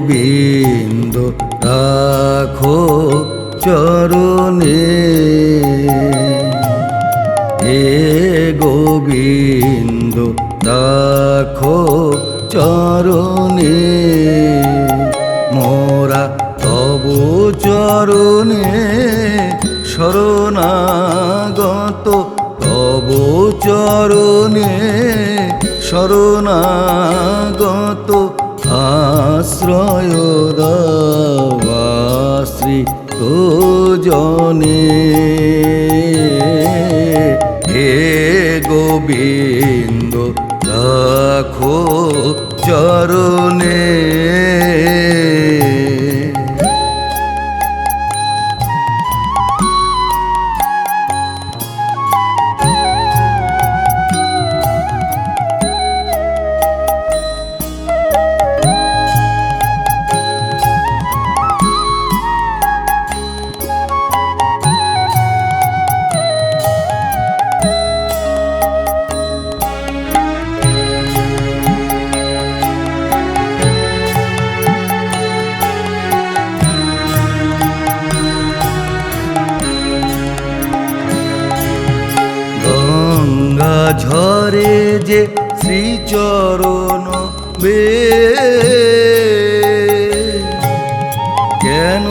গোবিন্দ রাখো চরণে, হে গোবিন্দ রাখো চরণে, মোরা তব চরণে শরণাগত, তব চরণে শরণাগত, আশ্রয় দাও আশ্রিত জনে, হে গোবিন্দ রাখো চরণে। গঙ্গা ঝরে যে শ্রীচরণ বে, কেন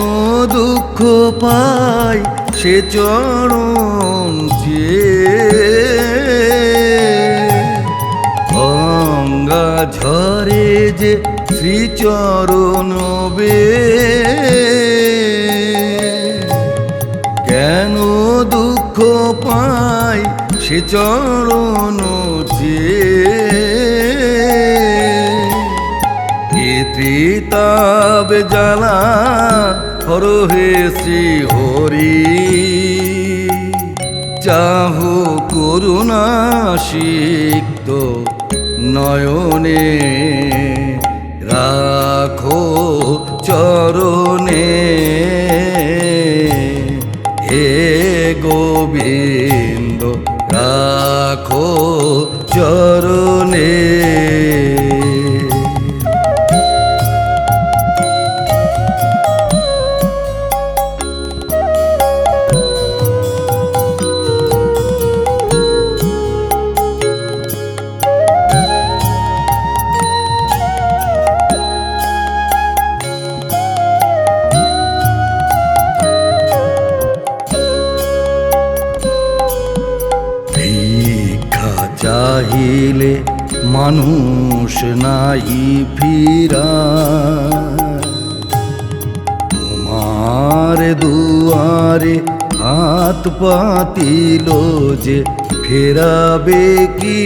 দুঃখ পাই সে চরণ চেয়ে, গঙ্গা ঝরে যে শ্রীচরণ বে, কেন দুঃখ পাই সে চরণ চেয়ে, ত্রিতাব জ্বালা হর হে শ্রী হরি, চাহু করুণা সিক্ত নয়নে, রাখো চরণে, হে গোবিন্দ রাখো চরণে। চাহিলে মানুষ নাই ফিরায়, তোমার দুয়ারে হাত পাতিল যে ফেরাবে কি,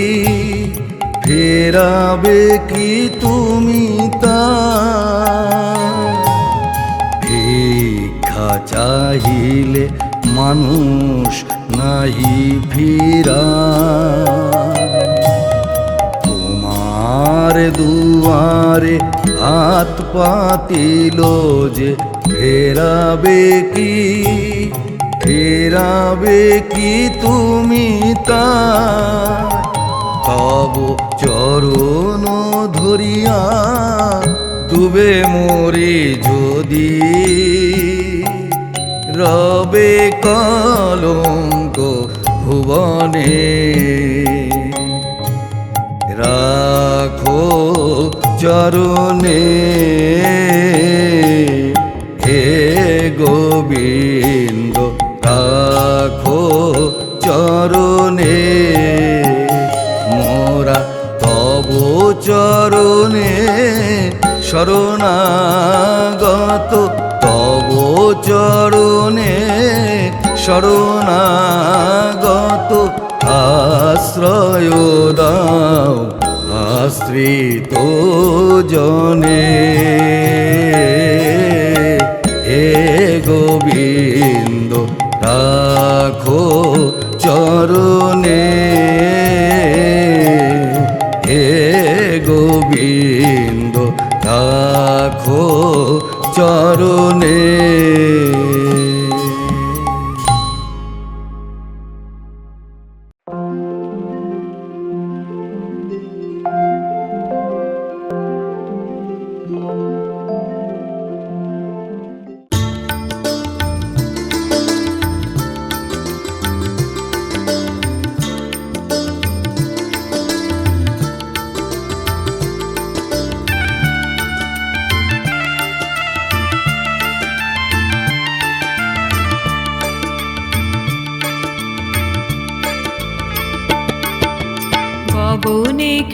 ফেরাবে কি তুমি তা, ভিক্ষা চাহিলে মানুষ নাহি ফিরায়, তোমার দুয়ারে হাত পাতিল যে ফেরাবে কি, ফেরাবে কি তুমি তা, তব চরণ ধরিয়া ডুবে মরি যদি, রবে কলঙ্ক ভুবনে, রাখো চরণে, হে গোবিন্দ রাখো চরণে, মোরা তব চরণে শরণাগত, তব চরণে শরণাগত, আশ্রয় দাও আশ্রিত জনে, হে গোবিন্দ রাখো চরণে, হে গোবিন্দ রাখো চরণে।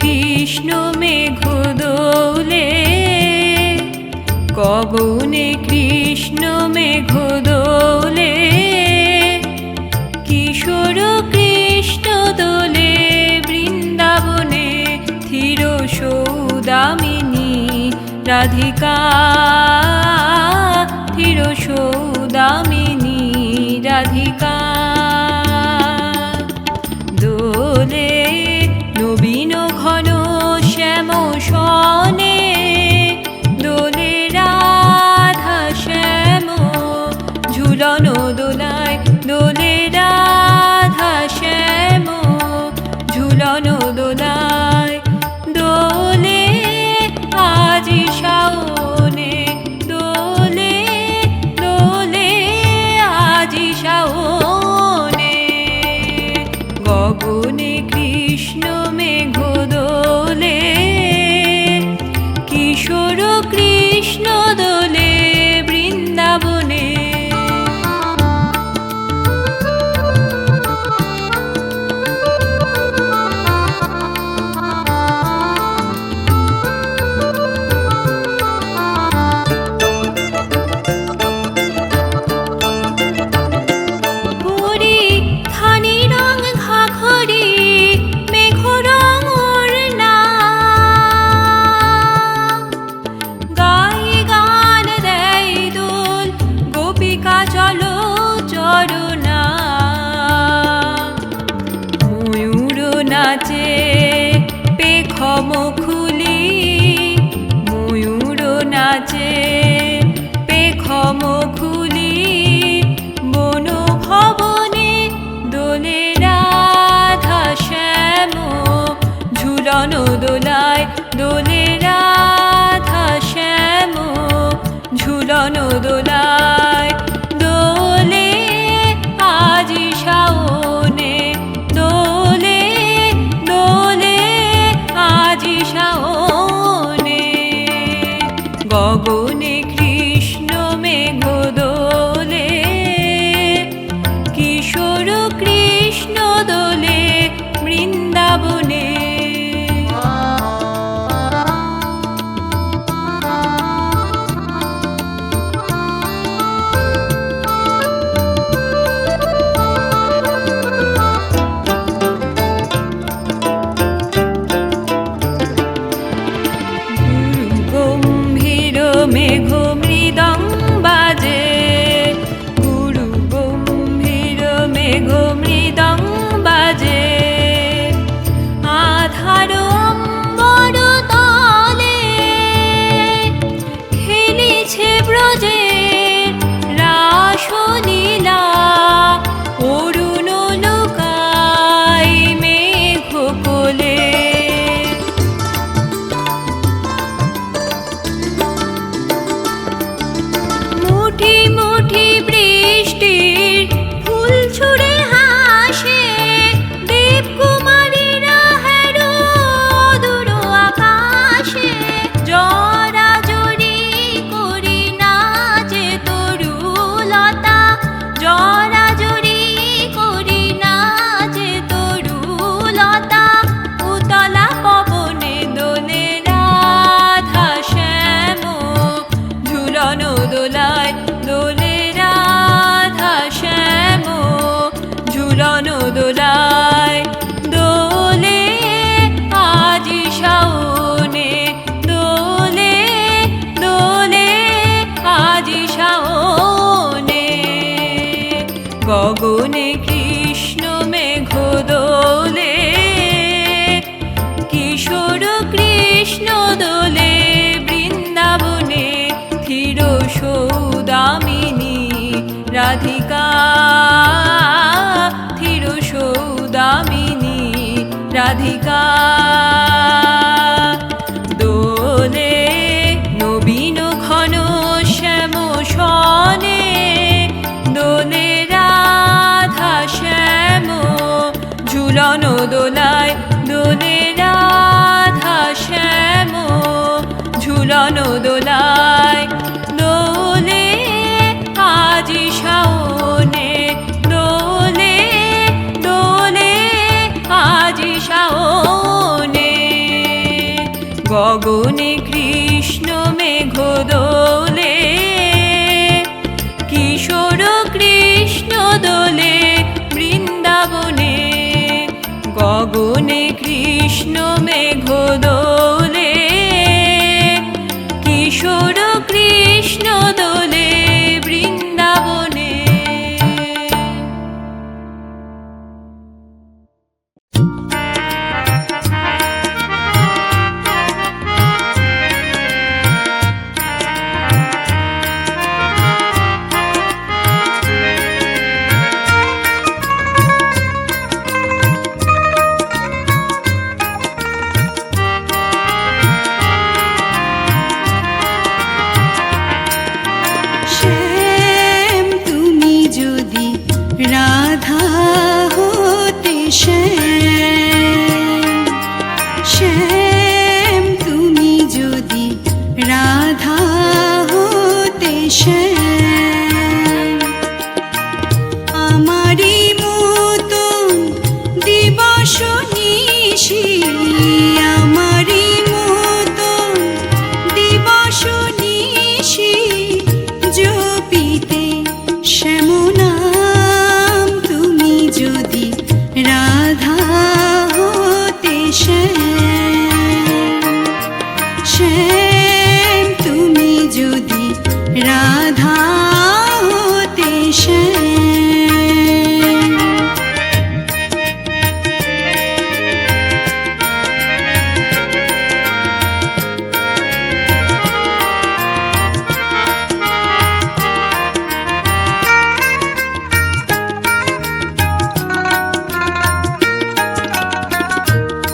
কৃষ্ণ মেঘ দোলে, গগনে কৃষ্ণ মেঘ দোলে, কিশোর কৃষ্ণ দোলে বৃন্দাবনে, থির সৌদামিনী রাধিকা, থির সৌদামিনী রাধিকা। দোলে নবীন ঘন শ্যাম সনে, দোলে রাধা শ্যাম ঝুলন দোলায়, দোলে রাধা শ্যাম ঝুলন দোলায়, দোলে আজি শাওনে, দোলে দোলে আজি শাওনে, গগনে কৃষ্ণ মেঘ দোলে, কিশোর কৃষ্ণ দোলে বৃন্দাবনে। নাচে পেখম খুলি, ময়ূর নাচে পেখম খুলি, বন ভবনে দোলে রাধা শ্যাম ঝুলন দোলায়, দোলে রাধা শ্যাম ঝুলন দোলায়, দোলে আজি শাওনে, দোলে দোলে আজি শাওনে, গগনে কৃষ্ণ মেঘ দোলে, কিশোর কৃষ্ণ দোলে বৃন্দাবনে। মেঘ মৃদঙ্গ বাজে, গুরু গম্ভীর মেঘ মৃদঙ্গ বাজে, আধার অম্বর তলে খেলিছে ব্রজে রাসলীলা, অরুণ লোকায় মেঘ কোলে, মুঠি মুঠি বৃষ্টির ফুল ছুঁড়ে হাসে, দেবকুমারীরা হেরো দূর আকাশে, জড়াজড়ি করি নাচে তরুলতা, জড়াজড়ি করি নাচে তরুলতা, উতলা পবনে দোলে রাধা শ্যাম ঝুলন দোলায়, দোলে রাধা শ্যাম ঝুলন দোলায়, দোলে আজি শাওনে, দোলে দোলে আজি শাওনে, গগনে কৃষ্ণ মেঘ দোলে, কিশোর কৃষ্ণ দোলে বৃন্দাবনে, থির সৌদামিনী রাধিকা, থির সৌদামিনী রাধিকা। দোলে নবীন ঘন শ্যাম সনে, দোলে রাধা শ্যাম ঝুলন দোলায়, দোলে রাধা শ্যাম ঝুলন দোলায়, দোলে আজি শাওনে, দোলে দোলে আজি শাওনে। দোলে, কিশোর কৃষ্ণ দোলে বৃন্দাবনে। শ্যাম তুমি যদি রাধা হতে, শ্যাম শ্যাম তুমি যদি রাধা হতে, শ্যাম আমারই মতন দিবস নিশি, আমারই মতন দিবস নিশি জপিতে শ্যাম নাম তুমি যদি রাধা হতে, শ্যাম শ্যাম তুমি যদি রাধা হতে, শ্যাম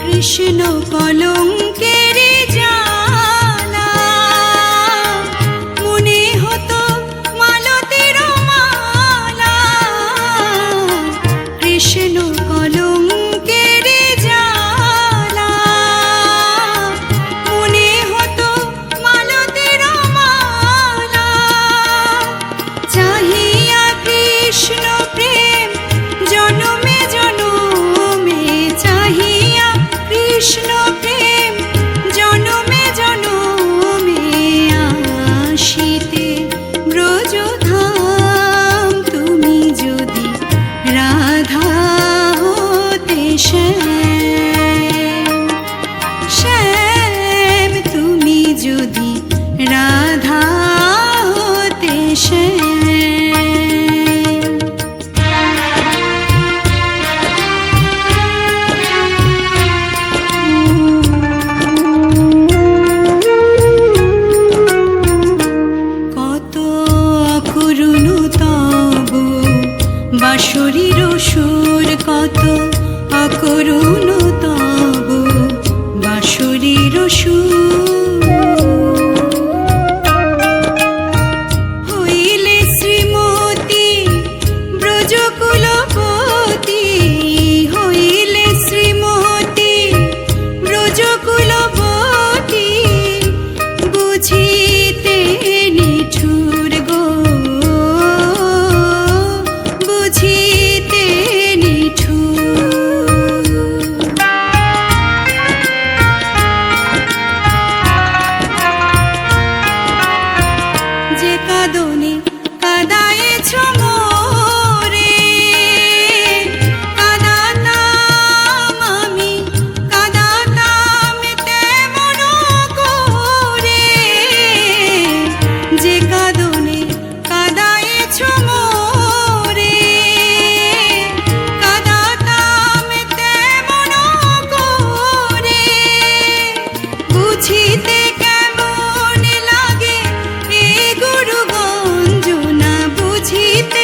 কৃষ্ণ কলঙ্কের জালা, মনে হতো মালতীর মালা। কৃষ্ণ কলঙ্কের জালা, মনে হতো মালতীর মালা। চাহিয়া কৃষ্ণ প্রেম জনমে জনমে, চাহিয়া কৃষ্ণ প্রেম জনমে জনমে, আসিতে ব্রজধাম তুমি যদি রাধা হতে, শ্যাম শ্যাম তুমি যদি রাধা হতে, শ্যাম কত অকরুণ তব বাঁশরীর সুর, কত অকরুণ তব বাঁশরীর সুর। হইলে শ্রীমতী ব্রজকুলপতি, হইলে শ্রীমতী ব্রজকুলপতি, বুঝিতে নিঠুর গো, বুঝিতে নিঠুর। যে কাঁদনে কাঁদায়েছ মোরে, কাঁদাতাম আমি, কাঁদাতাম তেমন করে। যে কাঁদনে কাঁদায়েছ মোরে, কাঁদাতাম তেমন করে। বুঝিতে কেমন লাগে এ গুরু গঞ্জনা, বুঝিতে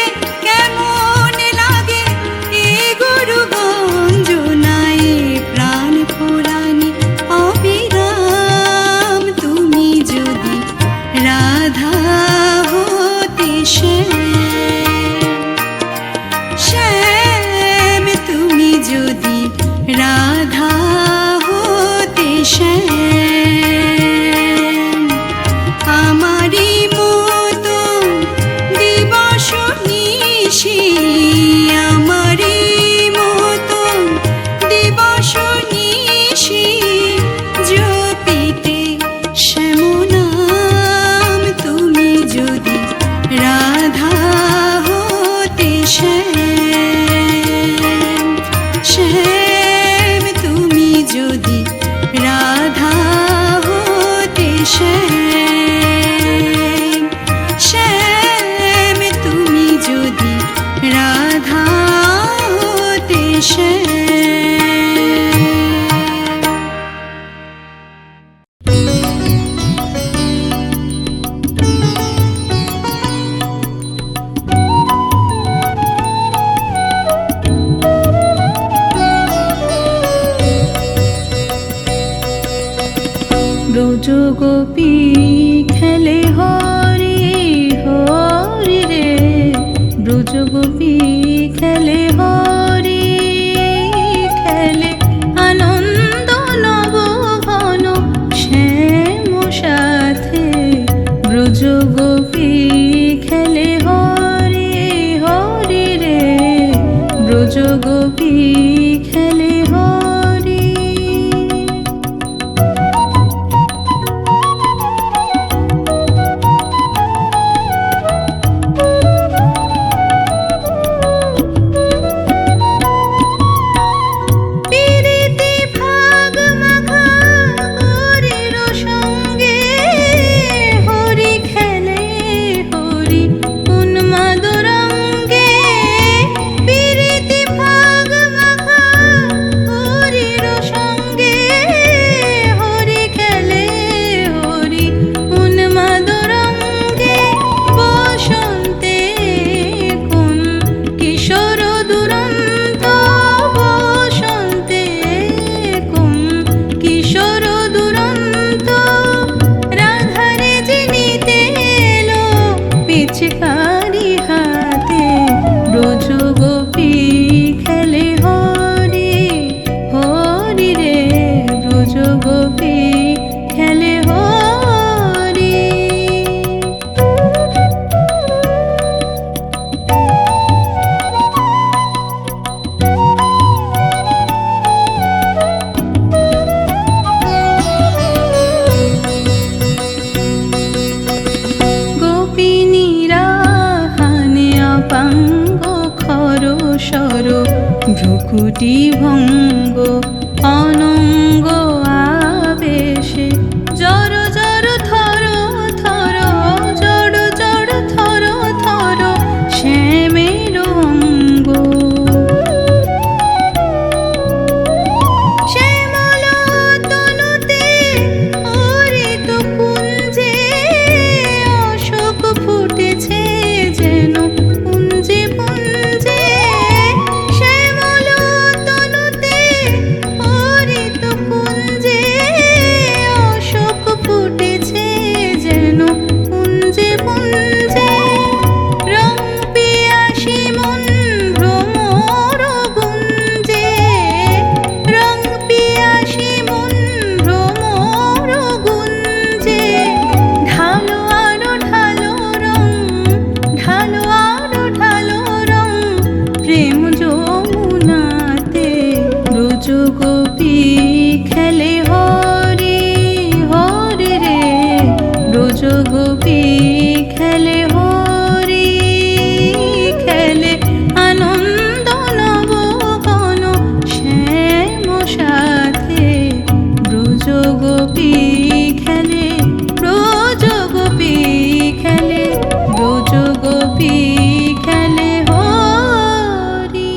গোপী খেলে হরি খেলে আনন্দ নব ঘন শ্যাম সাথে ব্রজ গোপী খেলে হরি হরি রে ব্রজ গোপী খেলে হরি। পিরিতি ভাগ মাখা হরির সঙ্গে হরি খেলে হরি উন্মাদ রঙ্গে। পিরিতি ভাগ মাখা হরির সঙ্গে হরি খেলে হরি উন্মাদ রঙ্গে। বসন্তে কোন কিশোর দুরন্ত বসন্তে কোন কিশোর দুরন্ত রাধারে জিনিতে এলো পিচকারি হাতে ব্রজ গোপী খেলে হরি হরি রে ব্রজ গোপী খেলে হরি। গোপিনীরা হানে অপাঙ্গ খর সর ভ্রুকুটি ভঙ্গ অনঙ্গ আবেশে জর জর থর থর জড় জড় থর থর শ্যামের অঙ্গ। শ্যামল তনুতে হরিত কুঞ্জে অশোক ফুটেছে যেন পুঞ্জে পুঞ্জে। শ্যামল তনুতে হরিত কুঞ্জে অশোক ফুটেছে যেন পুঞ্জে পুঞ্জে। রং পিয়াসী মন ভ্রমর গুঞ্জে রং পিয়াসী মন ভ্রমর গুঞ্জে। ঢালো আরো ঢালো রং ঢালো আরো ঢালো রং প্রেম যমুনাতে ব্রজ গোপী খেলে হরি হরি রে ব্রজ গোপী খেলে হরি খেলে আনন্দ নব ঘন শ্যাম সাথে ব্রজ গোপী খেলে ব্রজ গোপী খেলে ব্রজ গোপী খেলে হরি।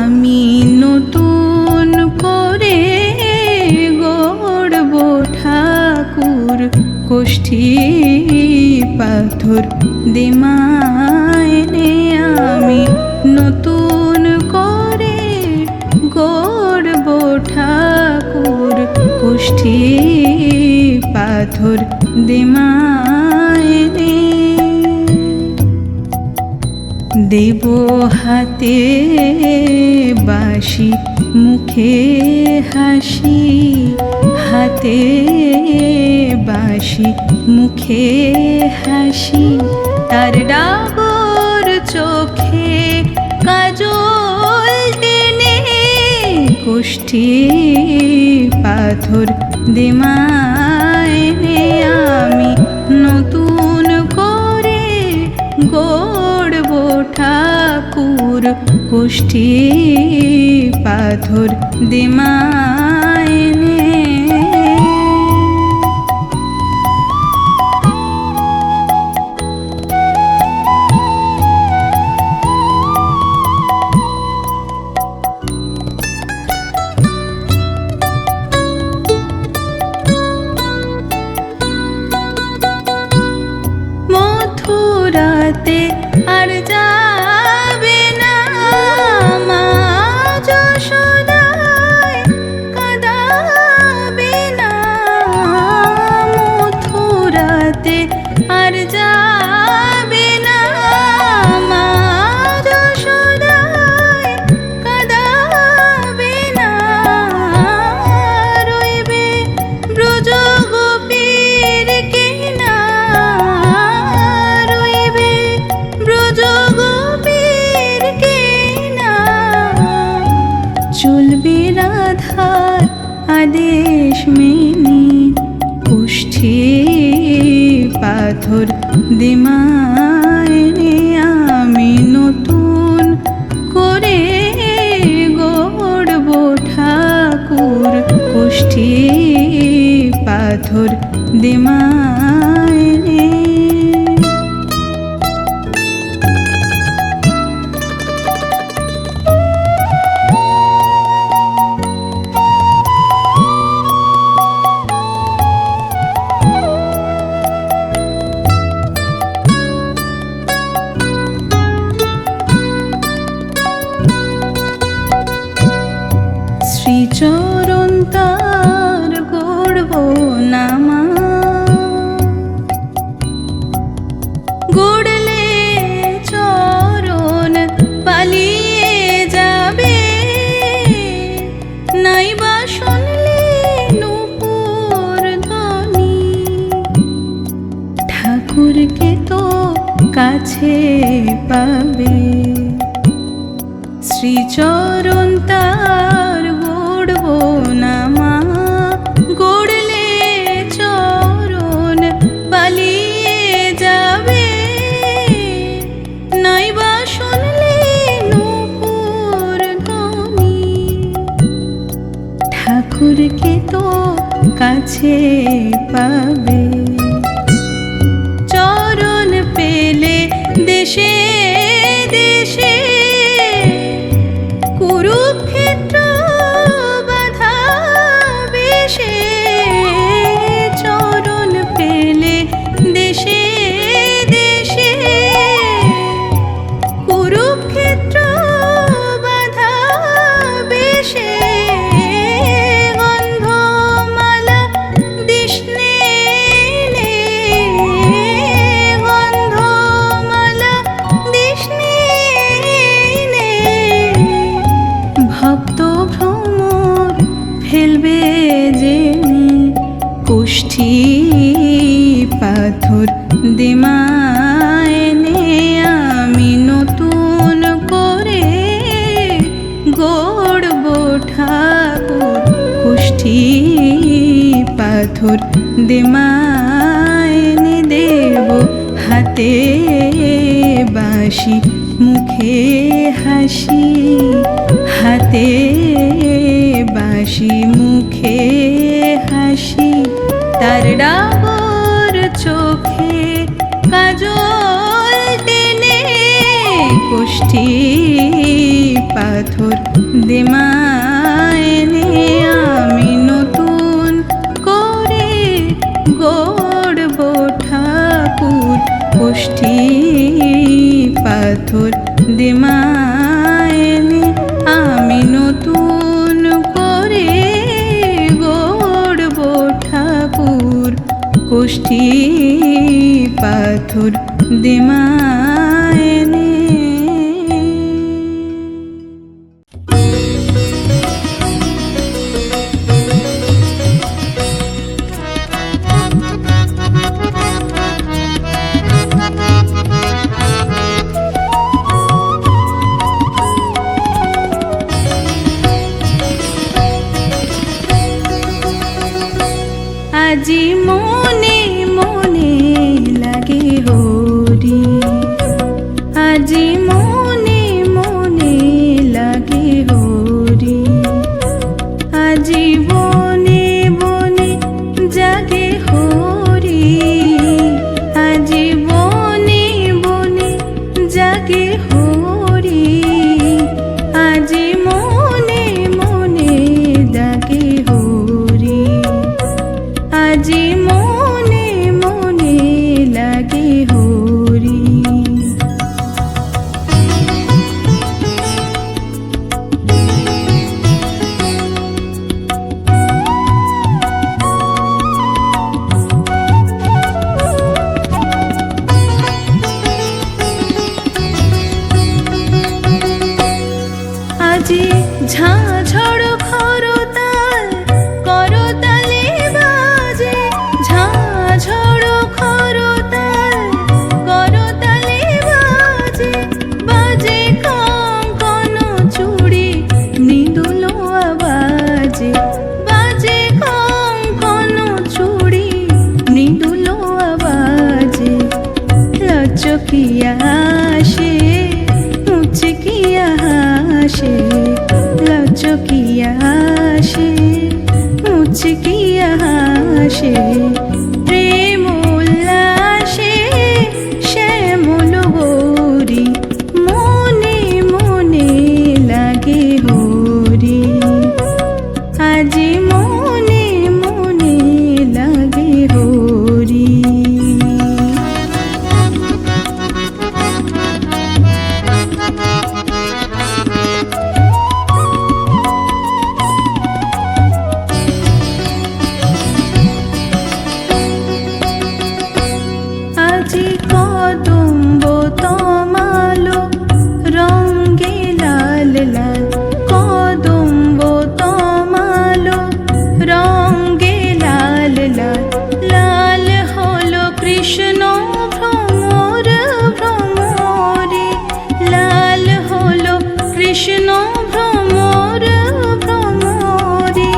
আমি নতুন করে গড়ব ঠাকুর কোষ্ঠী পাথর দিমায়নে। আমি নতুন করে গড়ব ঠাকুর কোষ্ঠী পাথর দিমায়নে। দেব হাতে বাঁশি মুখে হাসি হাতে বাঁশি মুখে হাসি। তার ডাগর চোখে কাজল টেনে কোষ্ঠী পাথর দিমায়নে। আমি নতুন করে গড়ব ঠাকুর কোষ্ঠী পাথর দিমায়নে। মথুরাতে আর যাবে না দিমায়নে আমি নতুন করে গড়ব ঠাকুর কুষ্টি পাথর দিমায়নে। শ্রীচরণ তার গড়ব নামা, গড়লে চরণ পালিয়ে যাবে, নাইবা শুনলে নূপুর ধ্বনি, ঠাকুরকে তো কাছে পাবে। শ্রীচরণ তার গড়ব নামা, গড়লে চরণ পালিয়ে যাবে, নাইবা শুনলে নূপুর ধ্বনি, ঠাকুরকে তো কাছে পাবে। চরণ পেলে দেশে দেশে কুরুক্ষেত্র বাধা বেশে, চরণ পেলে দেশে দেশে কুরুক্ষেত্র বাধা বেশে, গন্ধমালা দিশনে গন্ধমালা দিশনে, ভক্ত ভ্রমর ফেলবে জেনে, কুষ্টি পাথর দিমায়নে আমি নতুন করে গড়ব ঠাকুর কুষ্টি পাথর দিমায়নে। দেব হাতে বাঁশি মুখে হাসি, হাতে বাঁশি মুখে হাসি, তার ডাবর চোখে কাজল টেনে, কুষ্টি পাথর দিমায়নে আমি নতুন করে গড়ব ঠাকুর কুষ্টি পাথর দিমায়নে আমি নতুন করে গড়ব ঠাকুর কুষ্টি পাথর দিমায়নে। আজি মনে মনে লাগে হরি, আজি মনে মনে লাগে হরি, আজি বনে বনে জাগে হরি, আজি বনে বনে জাগে হরি, আজি মনে মনে জাগে হরি, আজি মনে মনে লাগে হরি। আজি ঝাঝড় খরতাল করতালে বাজে, ঝাঝড় খরতাল করতালে বাজে, বাজে কঙ্কন চুড়ি মৃদুল আওয়াজে, বাজে কঙ্কন চুড়ি মৃদুল আওয়াজে, লচকিয়া হাসে মুচকিয়া হাসে লচকিয়া হাসে মুচকিয়া হাসে প্রেম উল্লাসে শ্যামল গৌরী মনে মনে লাগে হরি আজি মনে মনে লাগে হরি আজি কদম্ব তমালো রঙ্গে লাল লাল কদম্ব তমালো রঙ্গে লাল লাল লাল হলো কৃষ্ণ ভ্রমর ভ্রমরে লাল হলো কৃষ্ণ ভ্রমর ভ্রমরে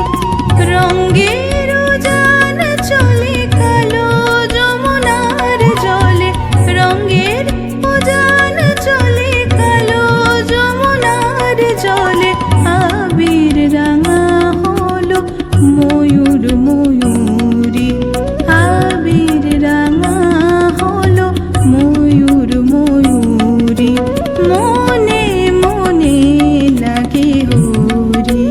রঙ্গের উজান চলে কালো যমুনার জলে রঙ্গের উজান চলে কালো যমুনার জলে আবির রাঙা হলো ময়ূর ময়ূরী আবির রাঙা হলো ময়ূর ময়ূরী মনে মনে লাগে হরি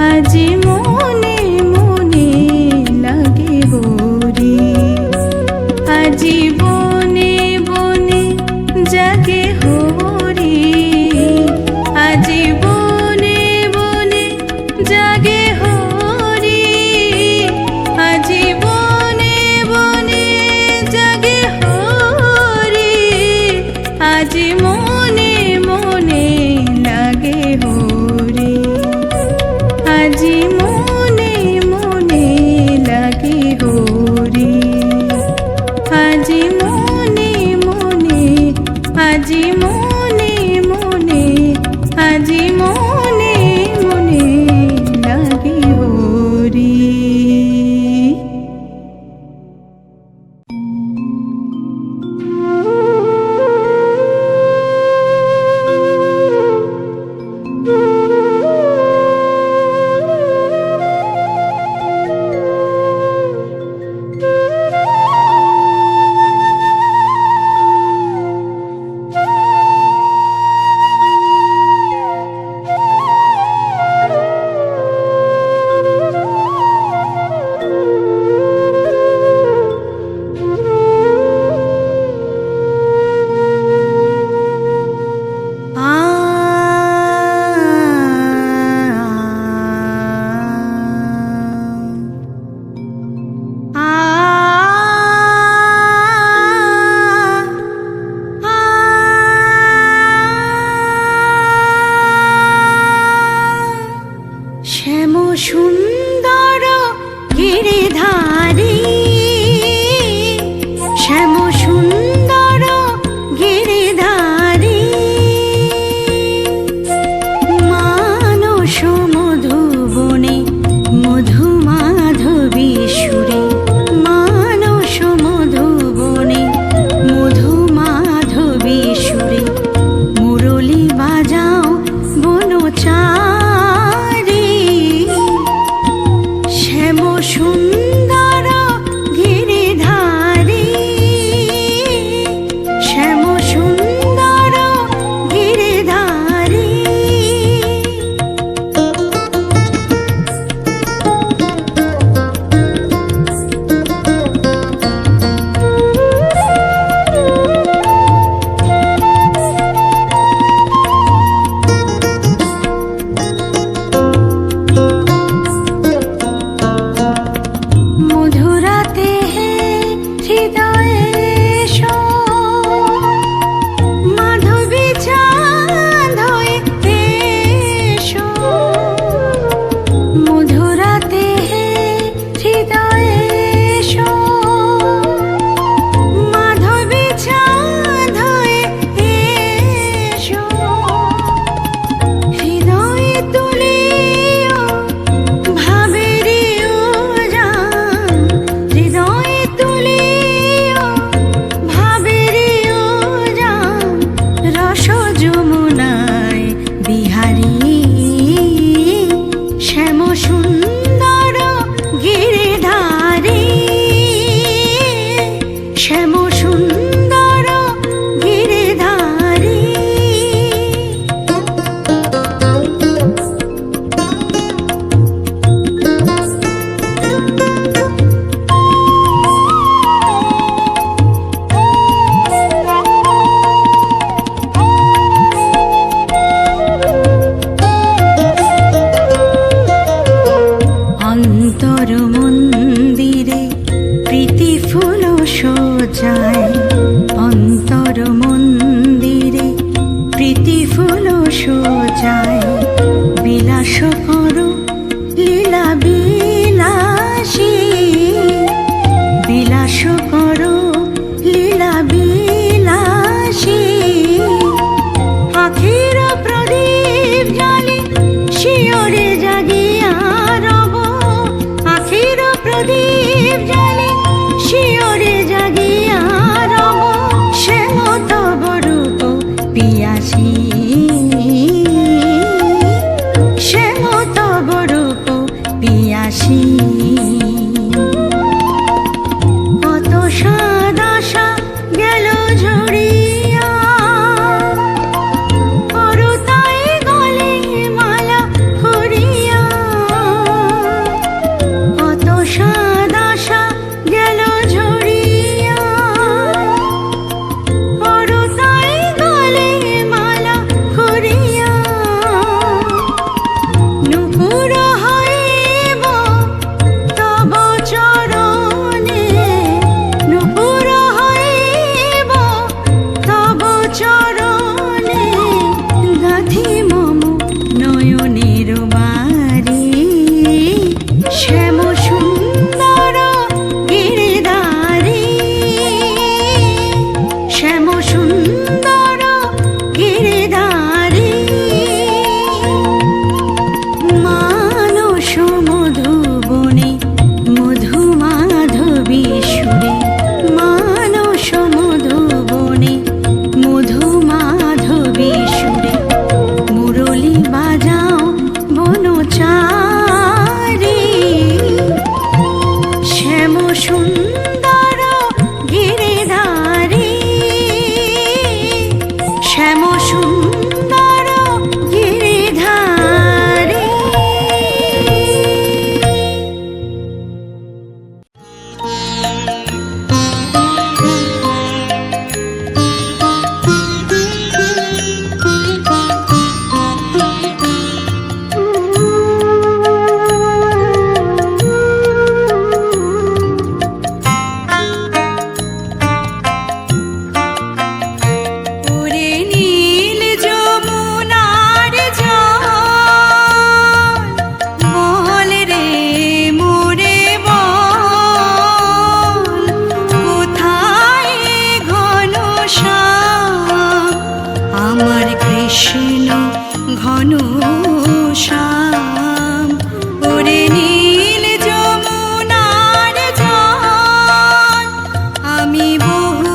আজি মনে মনে লাগে হরি আজি বনে বনে জাগে হরি আজি বনে বনে জাগে হরি আজি বনে বনে জাগে হরি আজি মনে মনে লাগে হরি আজি মনে মনে লাগে হরি আজি মনে মনে আজি মনে মনে আজি মনে মনে লাগে হরি পিয়াসী শ্যাম তব রূপ পিয়াসী কত সাদ আশা গেল ঝরিয়া করুতাই গলে মালা হরিয়া কত সাদ আশা গেল ঝরিয়া করুতাই গলে মালা হরিয়া নুপুর হইব তব চরণে নুপুর হইব তব চরণে গাথি মম নয়নের বারি শ্যাম সুন্দর গিরিধারী শ্যাম সুন্দর গিরিধারী মানস মধুবনে মধু মাধবী সুরে মানস মধুবনে মধু মাধবী সুরে মুরলী বাজাও বনচারী শ্যাম সুন্দর গিরিধারী শ্যাম সুন্দর গিরিধারী ওরে নীল যমুনার জল বল রে মোরে বল কোথায় ঘন শ্যাম আমার কৃষ্ণ ঘন শ্যাম ওরে নীল যমুনার জল আমি বহু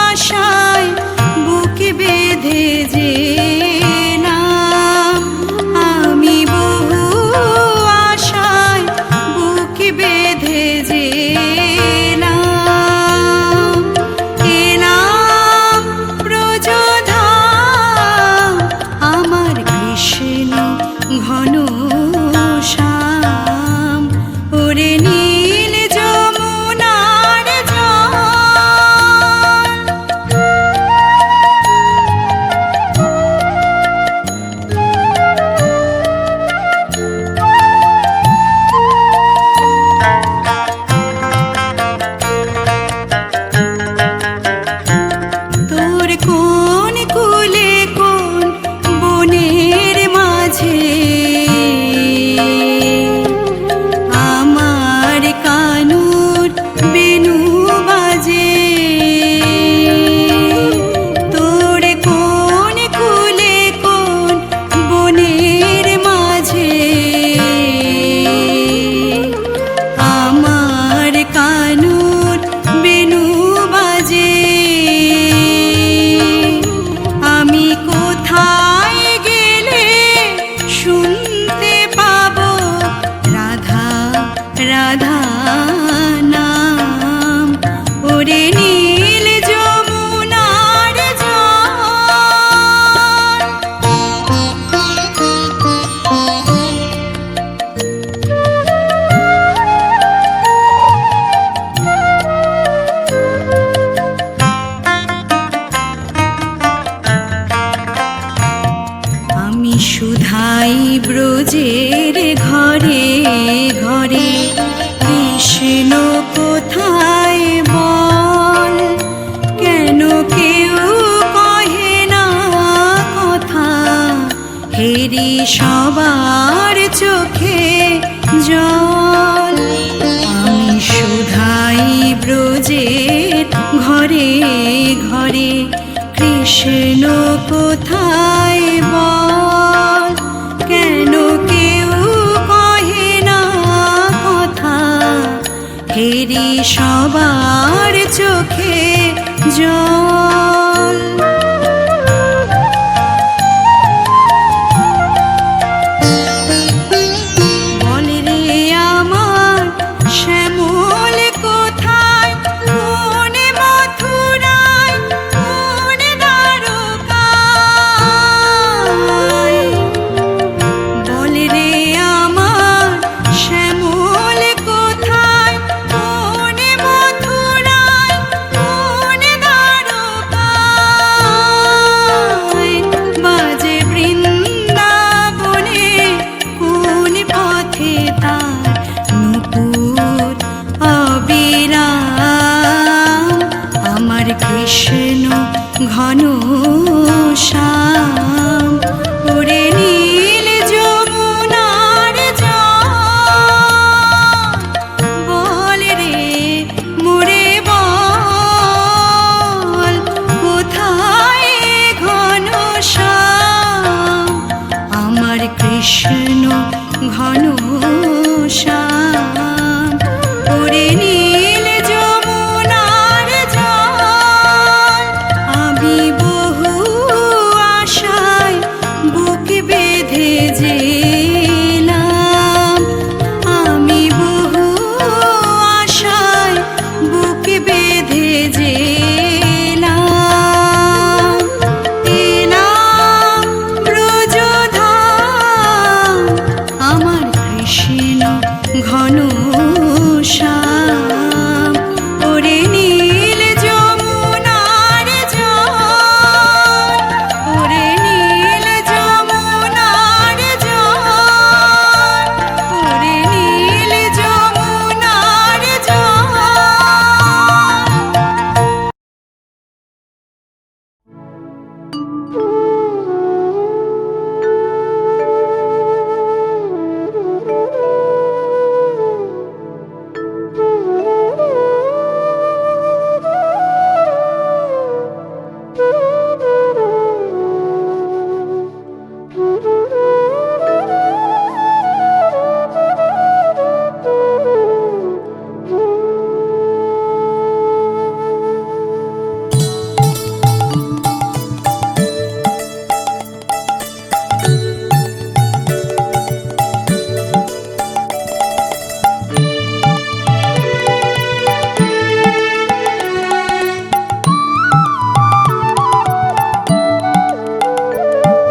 আশায় বুক বেঁধে যেলাম আমি বহু আশায় বুক বেঁধে যেলাম এলাম ব্রজধাম আমার কৃষ্ণ ঘন শ্যাম ওরে নীল যমুনার জল তোর কোন কুলে কোন বনের মাঝে আমার কানুর বেনু বাজে তোর কোন কুলে কোন বনের মাঝে আমার কানুর বেনু বাজে আমি কোথায় গেলে শুনতে পাবো রাধা রাধা নাম ওরে নীল যমুনার আমি সুধাই ব্রজের ঘরে ঘরে কৃষ্ণ কোথায় বল কেন কেউ কহে না কথা হেরি সবার চোখে জল আমি সুধাই ব্রজের ঘরে ঘরে কৃষ্ণ কোথায় বল কেন কেউ কহে না কথা হেরি সবার চোখে জল ঘন শ্যাম ওরে নীল যমুনার জল আমি বহু আশায় বুক বেঁধে যেলাম আমি বহু আশায় বুক বেঁধে যেলাম এলাম ব্রজধাম আমার কৃষ্ণ ঘন শ্যাম ওরে নীল যমুনার জল ওরে নীল যমুনার জল ওরে নীল যমুনার জল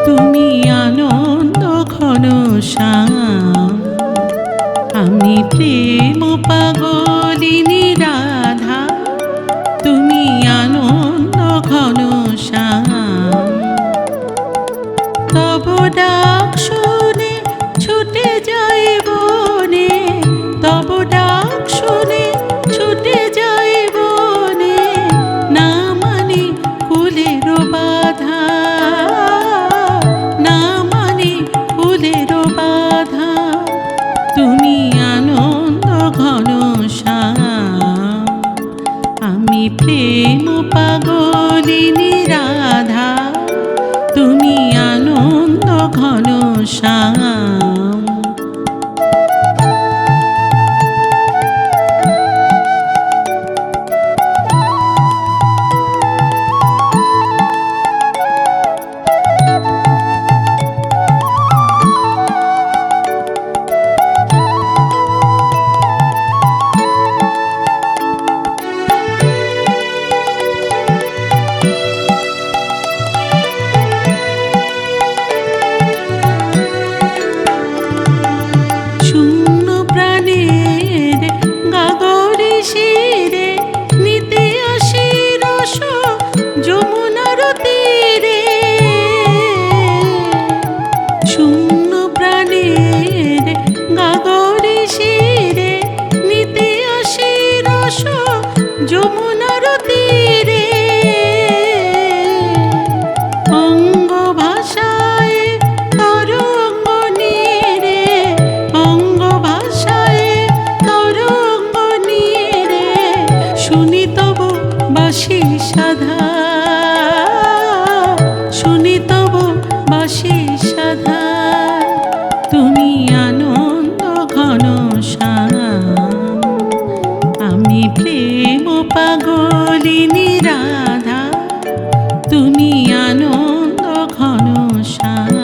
তুমি আনন্দ ঘন শ্যাম আমি প্রেম পাগলিনী রাধা তুমি আনন্দ ঘন শ্যাম তব ডাক শুনে ছুটে যাই বনে তব ডাক শুনে ছুটে যাই বনে না মানে কুলের বাধা না মানে ফুলের বাধা তুমি আনন্দ ঘন শ্যাম আমি প্রেম পাগলিনী রাধা তুমি আনন্দ ঘন শ্যাম শূন্য প্রাণের গাগরে শিরে নিতে আসি রস যমুনার তীরে শূন্য প্রাণের গাগরে শিরে নিতে আসি রস যমুনার তীরে অঙ্গ ভাষায় তরঙ্গ নীরে অঙ্গ ভাষায় তরঙ্গ নীরে শুনি তব বাসি সাধা শুনি তব বাসি সাধা তুমি আনন্দ ঘন শ্যাম আমি প্রেম পাগলিনী রাধা তুমি আনন্দ ঘন শ্যাম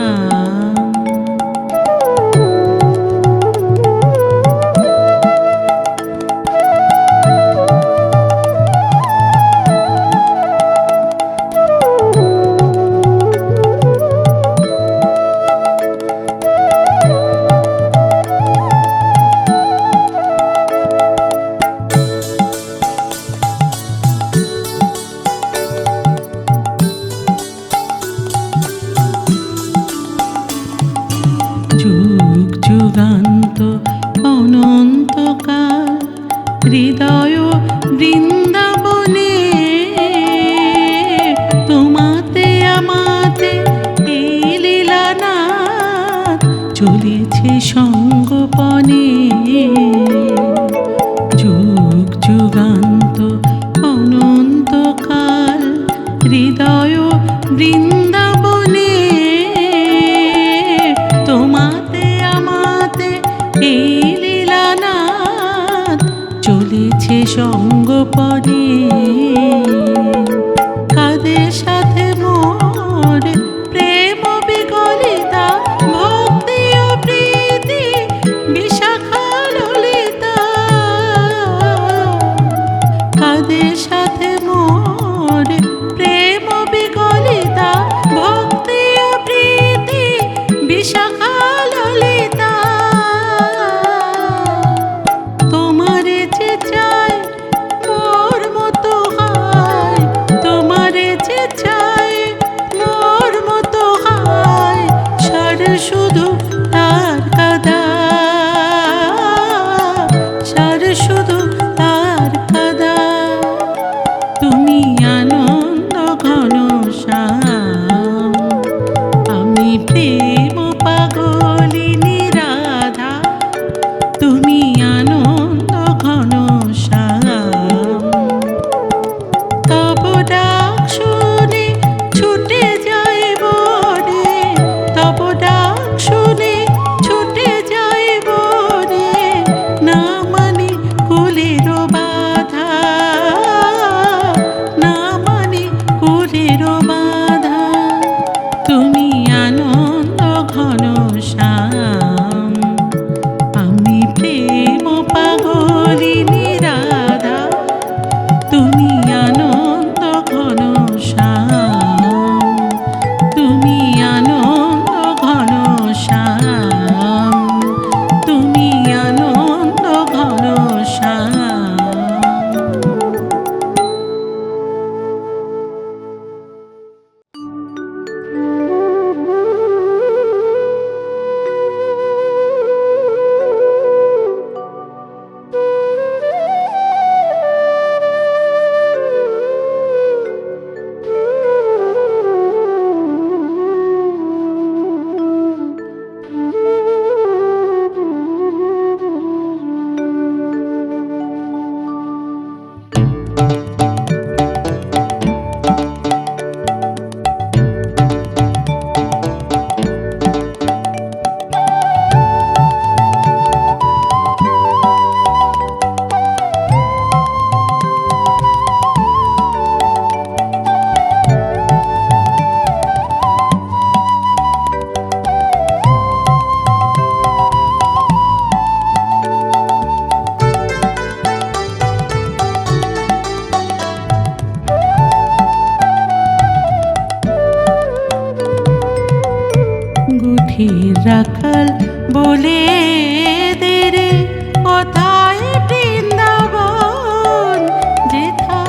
যুগ যুগান্ত অনন্তকাল হৃদয় বৃন্দাবনে তোমাতে আমাতে এই লীলানাথ চলেছে সঙ্গোপনে যুগ যুগান্ত অনন্তকাল হৃদয় বৃন্দাবনে তোমাতে আমাতে সঙ্গোপনে কাদের সাথে মোর প্রেম বিগলিতা ভক্তি ও প্রীতি বিশাখা ললিতা কাদের সাথে মোর প্রেম বিগলিতা ভক্তি ও প্রীতি বিশাখা ললিতা তোমারে যে চাই মোর মতো হয় তোমারে যে চাই মোর মতো হয় সার শুধু তার কাদা সার শুধু তার কাদা তুমি আনন্দ ঘন শ্যাম আমি প্রেম পাগলিনী রাধা তুমি আনন্দ ঘন শ্যাম তব ডাক শুনে ছুটে যাই বনে তব ডাক শুনে ছুটে যাই বনে না মানে কুলের বাধা না মানে কুলের বাধা তুমি আনন্দ ঘন শ্যাম আমি প্রেম পাগলিনী রাধা তুমি আনন্দ ঘন শ্যাম তুমি আনন্দ ঘন শ্যাম তুমি আনন্দ ঘন শ্যাম গুঠির রাখাল বলে দে রে কোথায় বৃন্দাবন যেথা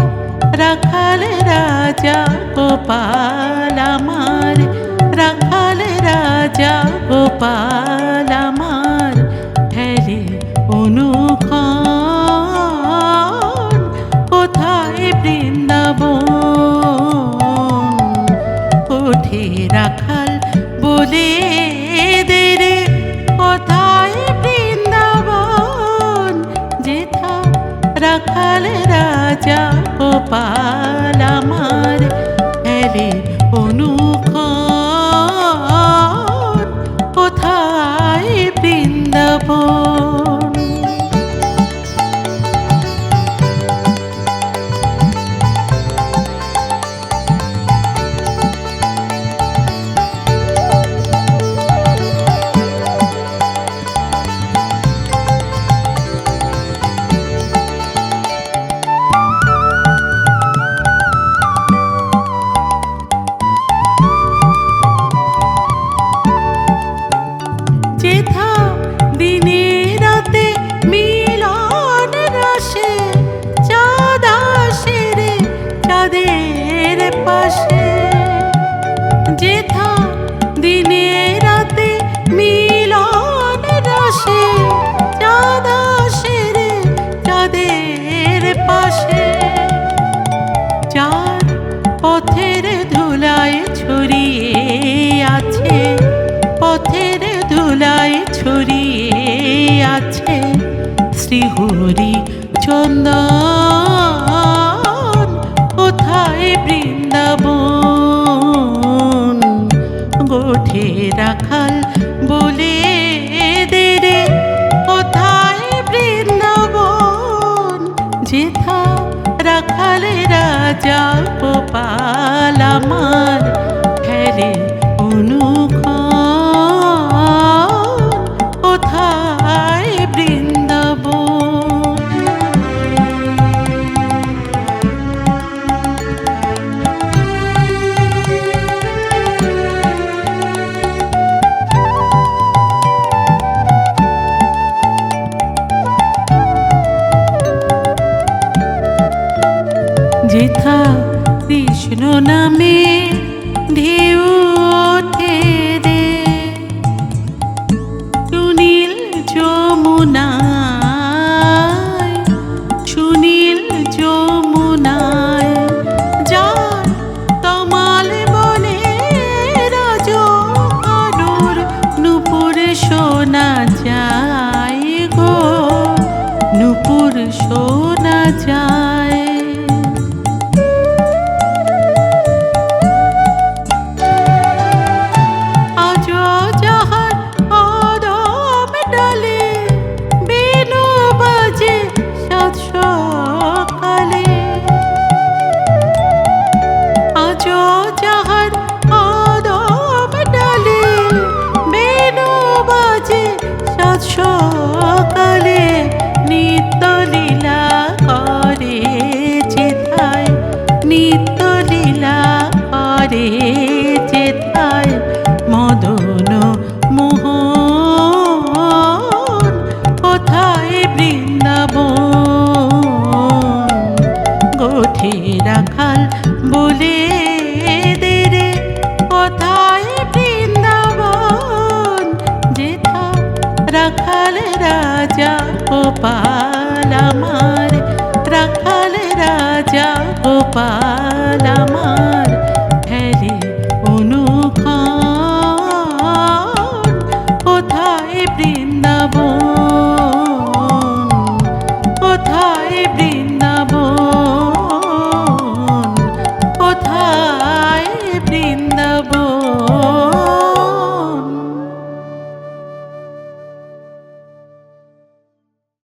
রাখাল রাজা গোপাল আমার রাখাল রাজা গোপাল আমার ঠেলে অনুক্ষণ কোথায় বৃন্দাবন ওঠে রাখাল বলে দে রে কোথায় বৃন্দাবন যেথা রাখাল রাজা গোপাল আমার এলে অনুক্ষণ কোথায় বৃন্দাবন যেথা দিনে রাতে মিলন রসে চাঁদ আসে রে চাঁদের পাশে যেথা দিনে রাতে মিলন রসে চাঁদ আসে রে চাঁদের পাশে চার পথের ধুলায় ছড়িয়ে আছে পথের ধুলায় ছড়িয়ে আছে শ্রীহরি চন্দন কোথায় বৃন্দাবন গোঠে রাখাল বলে দে রে কোথায় বৃন্দাবন যেথা রাজা গোপাল আমার ফেলে অনুক্ষণ কোথায় বৃন্দাবন। যেথা কৃষ্ণ নামে ঢেউ ওঠে রে, সুনীল যমুনায়, সুনীল যমুনায় যার তমাল বলে রাজ আলোর নূপুর শোনা যায় গো, নূপুর শোনা যায়। সকালে নিত্য লীলা করে যেথায়, নিত্য লীলা করে যেথায় মদন মোহন কোথায় বৃন্দাবন। গোঠে রাখাল বলে দে রে কোথায় বৃন্দাবন, যেথা রাখাল রাজা